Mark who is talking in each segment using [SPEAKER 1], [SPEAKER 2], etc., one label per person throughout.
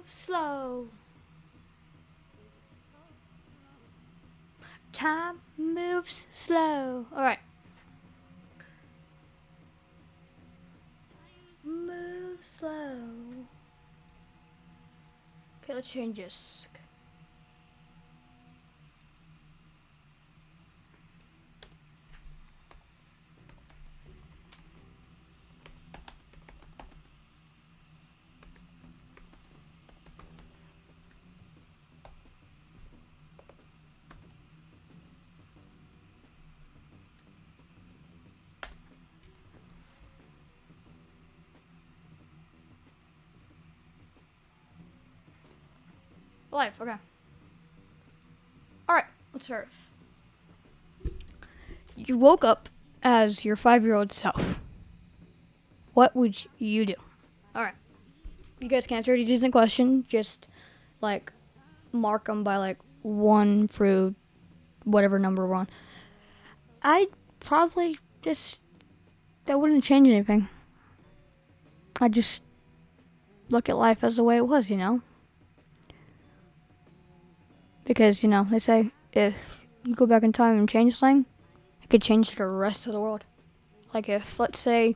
[SPEAKER 1] slow. Time moves slow. Alright. Move slow. Okay, let's change this. Life, okay. Alright, let's start. You woke up as your 5-year-old self. What would you do? Alright. You guys can answer a decent question. Just, like, mark them by, like, 1 through whatever number we're on. I'd probably just... That wouldn't change anything. I'd just look at life as the way it was, you know? Because, you know, they say if you go back in time and change something, it could change the rest of the world. Like if, let's say,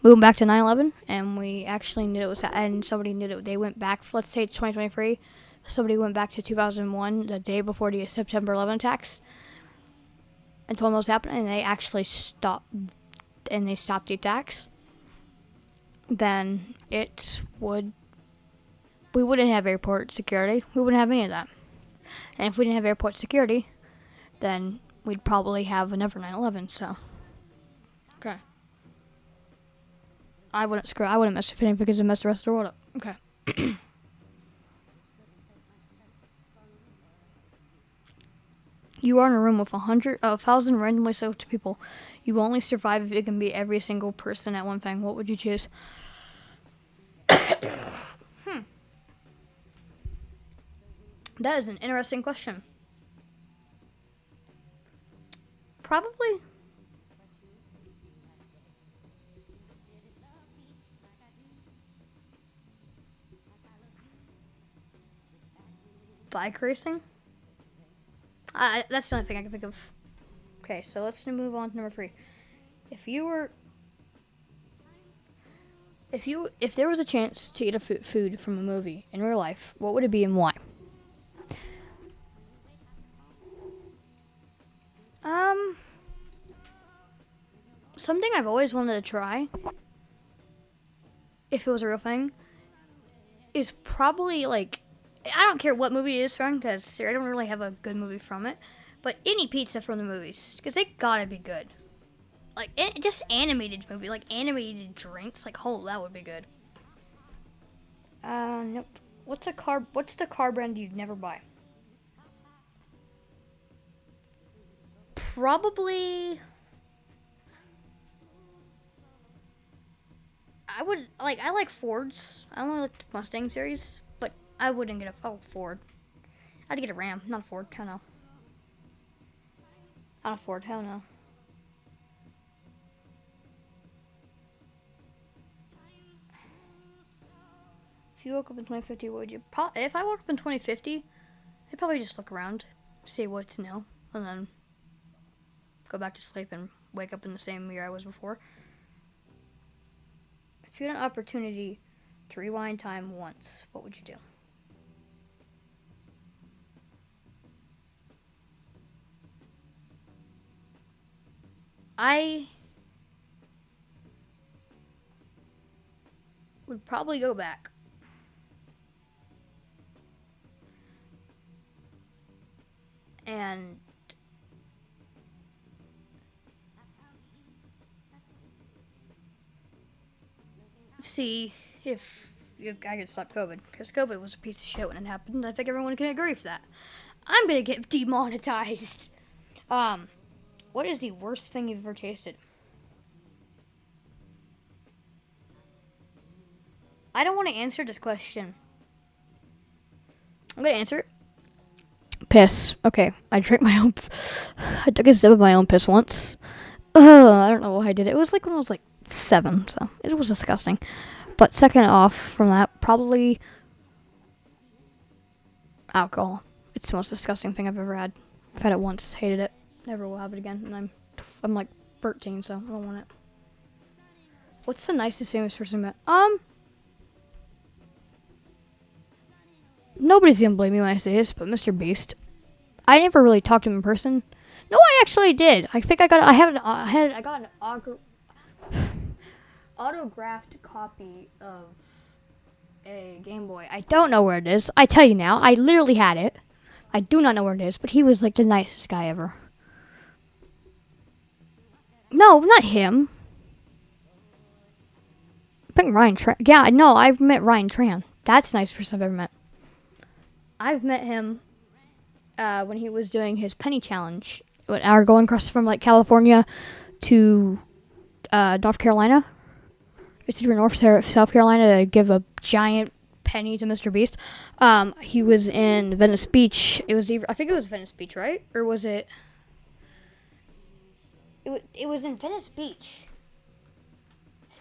[SPEAKER 1] we went back to 9/11 and we actually knew it was, and somebody knew that they went back, let's say it's 2023, somebody went back to 2001, the day before the September 11 attacks, and told them what was happening, and they actually stopped the attacks, then we wouldn't have airport security. We wouldn't have any of that. And if we didn't have airport security, then we'd probably have another 9/11, so. Okay. I wouldn't mess with anything because it messed the rest of the world up. Okay. You are in a room with 1,000 randomly selected people. You only survive if it can be every single person at one thing. What would you choose? That is an interesting question. Probably. Bike racing? That's the only thing I can think of. Okay, so let's move on to number 3. If there was a chance to eat a food from a movie in real life, what would it be and why? Something I've always wanted to try, if it was a real thing, is probably, like, I don't care what movie it is from, because I don't really have a good movie from it, but any pizza from the movies, because they gotta be good. Like, just animated movie, like animated drinks, like, oh, that would be good. Nope. What's the car brand you'd never buy? Probably... I like Fords. I only like the Mustang series, but I wouldn't get a Ford. I'd get a Ram, not a Ford. Hell no. Not a Ford. Hell no. If you woke up in 2050, what would you... If I woke up in 2050, I'd probably just look around, see what's new, and then go back to sleep and wake up in the same year I was before. If you had an opportunity to rewind time once, what would you do? I would probably go back. And see if I could stop COVID, because COVID was a piece of shit when it happened. I think everyone can agree with that. I'm gonna get demonetized. What is the worst thing you've ever tasted? I don't want to answer this question. I'm gonna answer it. Piss. Okay, I drank my own. I took a sip of my own piss once. I don't know why I did it. It was like when I was like 7, so it was disgusting. But second off from that, probably alcohol. It's the most disgusting thing I've ever had. I've had it once, hated it, never will have it again, and I'm like 13, so I don't want it. What's the nicest famous person I met? Nobody's gonna blame me when I say this, but Mr. Beast. I never really talked to him in person. No, I actually did. I think I got an autographed copy of a Game Boy. I don't know where it is. I tell you now, I literally had it. I do not know where it is, but he was like the nicest guy ever. No, not him. I think Ryan Tran. Yeah, no, I've met Ryan Tran. That's the nicest person I've ever met. I've met him when he was doing his penny challenge. Or going across from like California to North Carolina. It's either North South Carolina to give a giant penny to Mr. Beast. He was in Venice Beach. I think it was Venice Beach, right? Or was it? It was in Venice Beach.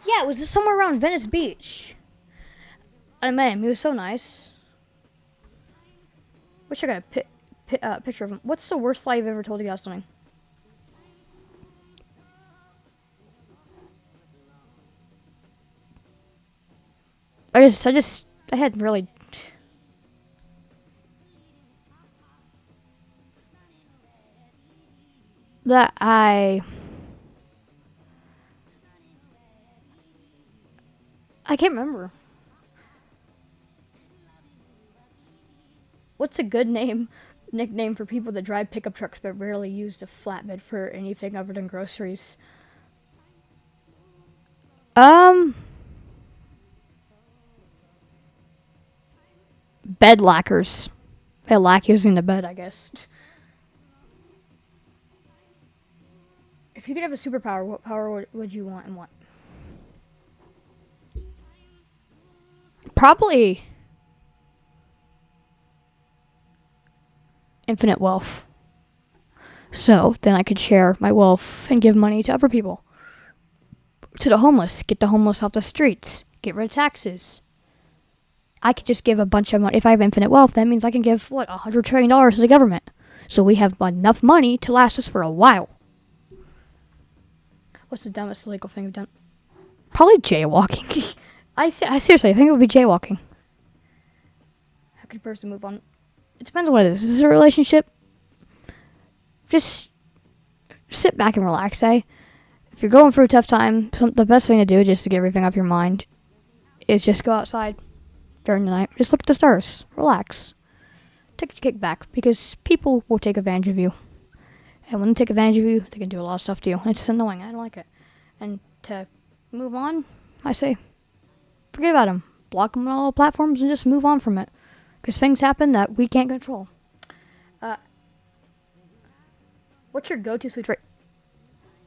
[SPEAKER 1] Yeah, it was somewhere around Venice Beach. I met him. He was so nice. Wish I got a picture of him. What's the worst lie you've ever told you about something? I had really. That I can't remember. What's a good nickname for people that drive pickup trucks but rarely use the flatbed for anything other than groceries? Bed lackers. They lack using the bed, I guess. If you could have a superpower, what power would you want and what? Probably infinite wealth. So then I could share my wealth and give money to other people. To the homeless. Get the homeless off the streets. Get rid of taxes. I could just give a bunch of money. If I have infinite wealth, that means I can give, $100 trillion to the government. So we have enough money to last us for a while. What's the dumbest illegal thing I've done? Probably jaywalking. I seriously, I think it would be jaywalking. How could a person move on? It depends on what it is. Is this a relationship? Just sit back and relax, eh? If you're going through a tough time, the best thing to do just to get everything off your mind is just go outside during the night. Just look at the stars. Relax. Take a kick back because people will take advantage of you. And when they take advantage of you, they can do a lot of stuff to you. It's annoying. I don't like it. And to move on, I say, forget about them. Block them on all platforms and just move on from it. Because things happen that we can't control. What's your go-to sweet treat?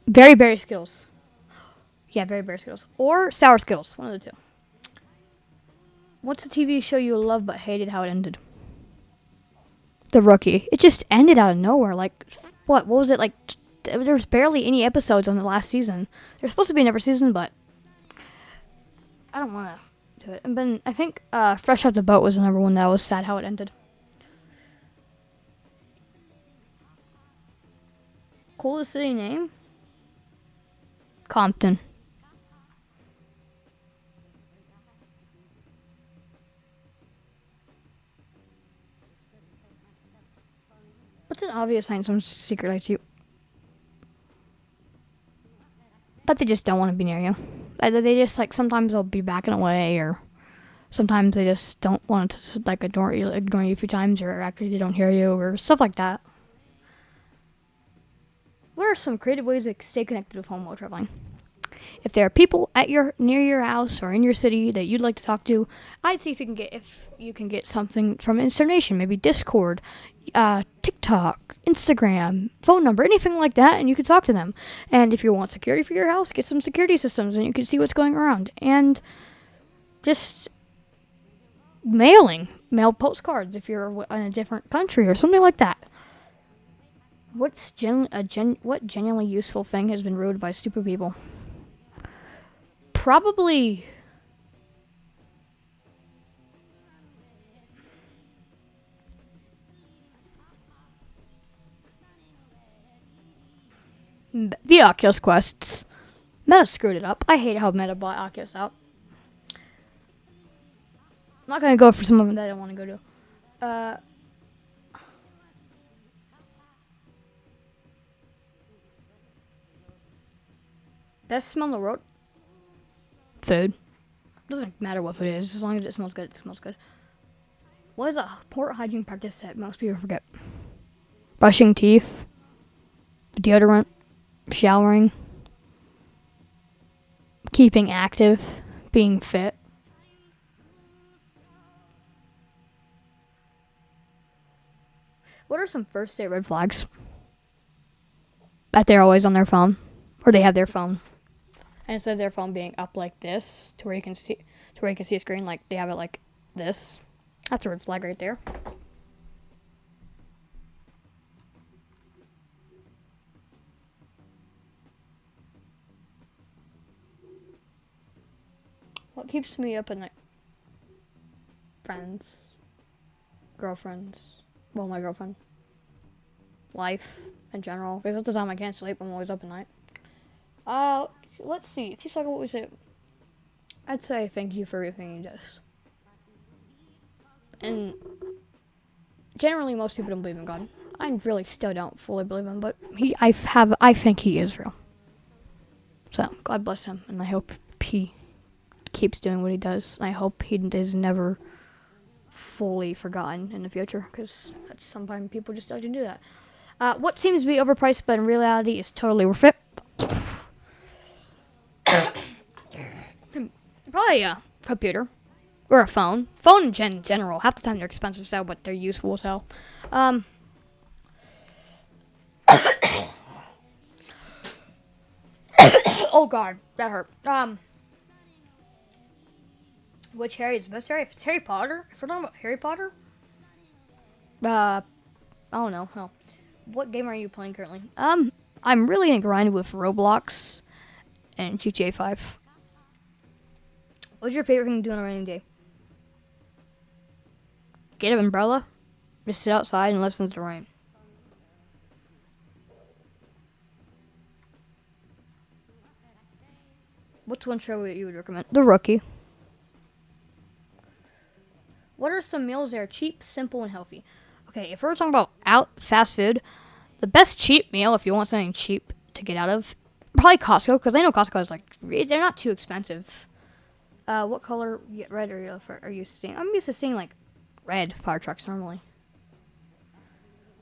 [SPEAKER 1] Very berry Skittles. Yeah, very berry Skittles. Or sour Skittles. One of the two. What's a TV show you love but hated how it ended? The Rookie. It just ended out of nowhere. Like, what was it? Like, there was barely any episodes on the last season. There's supposed to be another season, but I don't want to do it. And then I think Fresh Out the Boat was another one that was sad how it ended. Coolest city name? Compton. What's an obvious sign someone's secret likes you? But they just don't want to be near you. Either they just, sometimes they'll be backing away, or sometimes they just don't want to, ignore you a few times, or actually they don't hear you, or stuff like that. What are some creative ways to stay connected with home while traveling? If there are people near your house or in your city that you'd like to talk to, I'd see if you can get something from Instant Nation, maybe Discord, TikTok, Instagram, phone number, anything like that, and you can talk to them. And if you want security for your house, get some security systems, and you can see what's going around. And just mail postcards if you're in a different country or something like that. What genuinely useful thing has been ruined by stupid people? Probably the Oculus Quests. Meta screwed it up. I hate how Meta bought Oculus out. I'm not gonna go for some of them that I don't want to go to. Best smell in the world? Food. Doesn't matter what food it is, as long as it smells good, it smells good. What is a poor hygiene practice that most people forget? Brushing teeth, deodorant, showering, keeping active, being fit. What are some first date red flags? That they're always on their phone, or they have their phone, and instead of their phone being up like this to where you can see a screen, like they have it like this. That's a red flag right there. What keeps me up at night? Friends, girlfriends. Well, my girlfriend. Life in general. Because at the time I can't sleep, I'm always up at night. Let's see. If you suck at what we say, I'd say thank you for everything he does. And generally, most people don't believe in God. I really still don't fully believe him, but I think he is real. So God bless him, and I hope he keeps doing what he does. I hope he is never fully forgotten in the future, because sometimes people just don't do that. What seems to be overpriced, but in reality is totally worth it. Probably a computer. Or a phone. Phone in general. Half the time they're expensive as hell, but they're useful as hell. Oh god, that hurt. Which Harry is the best Harry? If it's Harry Potter, if we're talking about Harry Potter, I don't know. Hell. What game are you playing currently? I'm really in a grind with Roblox and GTA 5. What's your favorite thing to do on a rainy day? Get an umbrella, just sit outside and listen to the rain. What's one show you would recommend? The Rookie. What are some meals that are cheap, simple, and healthy? Okay, if we're talking about fast food, the best cheap meal, if you want something cheap to get out of, probably Costco, because I know Costco is they're not too expensive. What color, red or yellow, are you used to seeing? I'm used to seeing red fire trucks normally.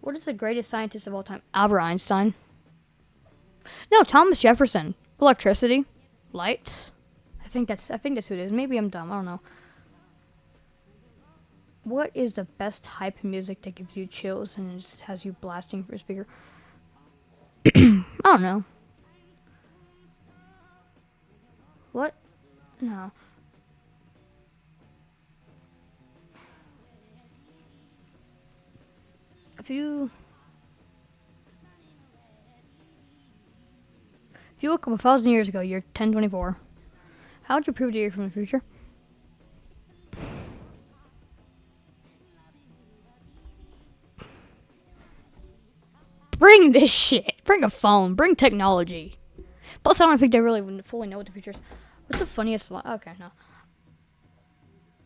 [SPEAKER 1] What is the greatest scientist of all time? Albert Einstein. No, Thomas Jefferson. Electricity, lights. I think that's who it is. Maybe I'm dumb. I don't know. What is the best hype music that gives you chills and just has you blasting for a speaker? I don't know. What? No. If you woke up 1,000 years ago, you're 1024. How would you prove that you're from the future? Bring this shit. Bring a phone. Bring technology. Plus, I don't think they really fully know what the future is. What's the funniest lie? Okay, no.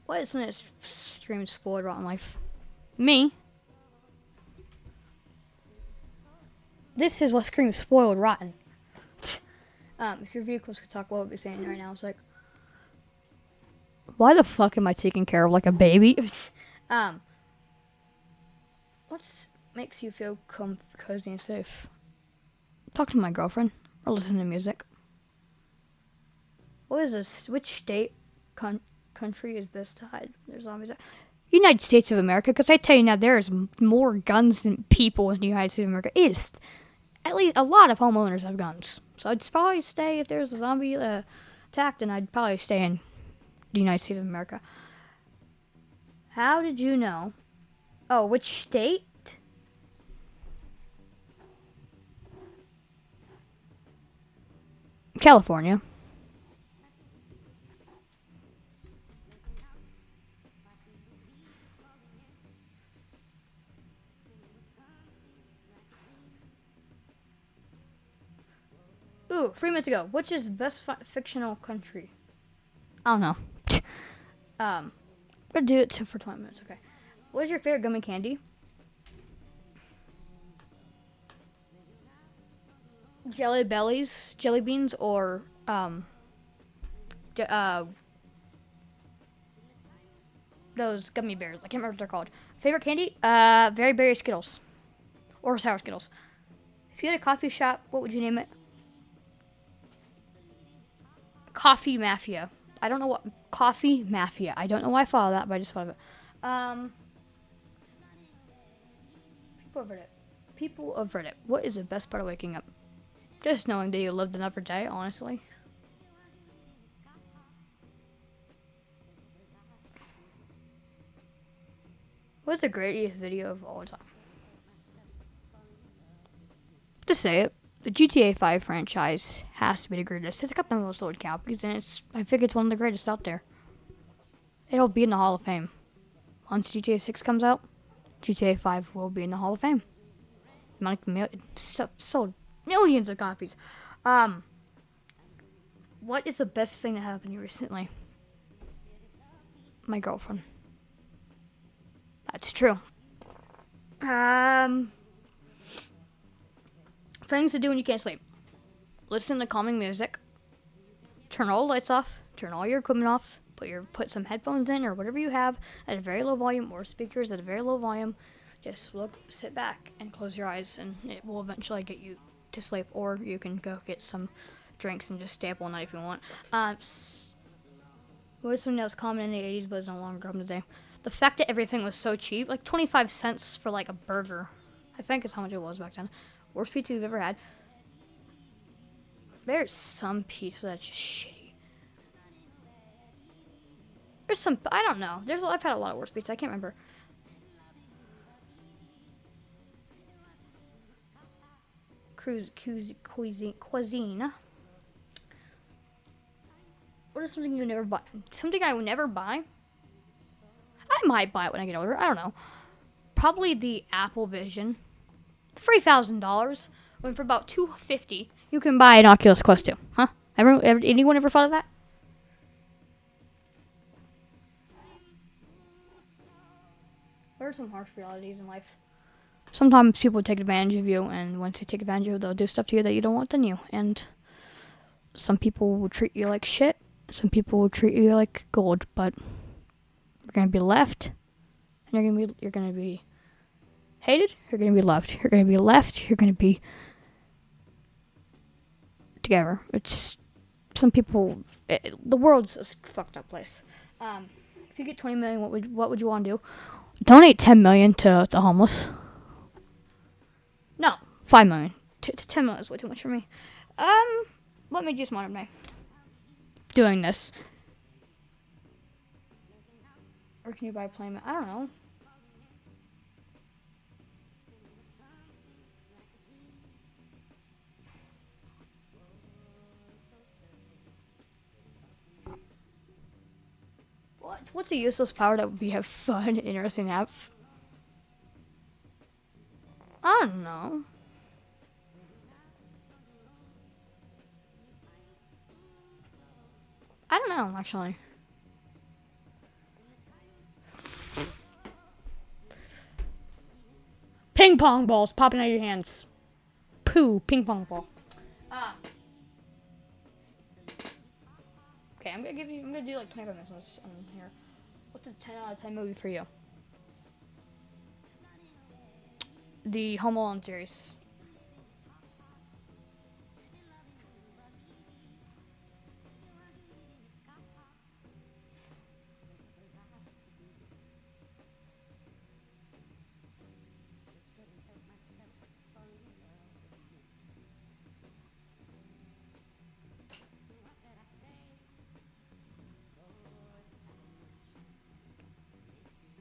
[SPEAKER 1] What is something that screams spoiled rotten life? Me. This is what screams spoiled rotten. If your vehicles could talk, what would it be saying right now? It's like, why the fuck am I taking care of like a baby? What makes you feel cozy and safe? Talk to my girlfriend or listen to music. What is this? Which state, country is best to hide their zombies at? United States of America, because I tell you now, there is more guns than people in the United States of America. It is, at least a lot of homeowners have guns. So I'd probably stay, if there's a zombie attack, then I'd probably stay in the United States of America. How did you know? Oh, which state? California. Ooh, 3 minutes ago. Which is best fictional country? I don't know. I'm gonna do it for 20 minutes. Okay. What is your favorite gummy candy? Jelly bellies, jelly beans, or those gummy bears. I can't remember what they're called. Favorite candy? Very berry Skittles, or sour Skittles. If you had a coffee shop, what would you name it? Coffee Mafia. I don't know what Coffee Mafia. I don't know why I thought of that, but I just thought of it. People of Reddit. What is the best part of waking up? Just knowing that you lived another day, honestly. What's the greatest video of all time? To say it, the GTA 5 franchise has to be the greatest. It's got the most sold copies, and I think it's one of the greatest out there. It'll be in the Hall of Fame. Once GTA 6 comes out, GTA 5 will be in the Hall of Fame. Sold millions of copies. What is the best thing that happened to you recently? My girlfriend. That's true. Things to do when you can't sleep. Listen to calming music. Turn all the lights off. Turn all your equipment off. Put some headphones in or whatever you have at a very low volume, or speakers at a very low volume. Just sit back and close your eyes, and it will eventually get you to sleep. Or you can go get some drinks and just stay up all night if you want. What is something that was common in the 80s but is no longer common today? The fact that everything was so cheap, like 25 cents for like a burger, I think is how much it was back then. Worst pizza you've ever had. There's some pizza that's just shitty. There's some, I don't know. I've had a lot of worst pizza. I can't remember. Cuisine. What is something you never buy? Something I would never buy? I might buy it when I get older. I don't know. Probably the Apple Vision. $3,000. When for about $250, you can buy an Oculus Quest 2. Huh? Anyone ever thought of that? There are some harsh realities in life. Sometimes people take advantage of you, and once they take advantage of you, they'll do stuff to you that you don't want done to you. And some people will treat you like shit. Some people will treat you like gold, but you're gonna be left, and you're gonna be hated. You're gonna be loved. You're gonna be left. You're gonna be together. It's some people. The world's a fucked up place. If you get 20 million, what would you want to do? Donate 10 million to the homeless. No, 5 million. 10 million is way too much for me. What made you smarter than me? Doing this. Or can you buy a plane? I don't know. What's a useless power that would be have fun and interesting to have? I don't know. I don't know, actually. Ping pong balls popping out of your hands. Poo, ping pong ball. Okay, I'm gonna do like 25 minutes on here. What's a 10 out of 10 movie for you? The Home Alone series.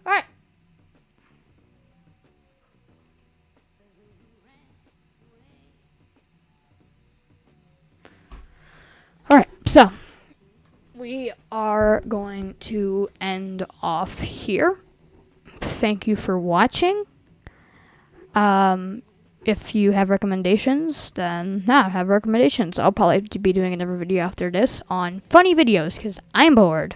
[SPEAKER 1] Alright. Alright, so we are going to end off here. Thank you for watching. if you have recommendations, then yeah, have recommendations. I'll probably be doing another video after this on funny videos because I'm bored.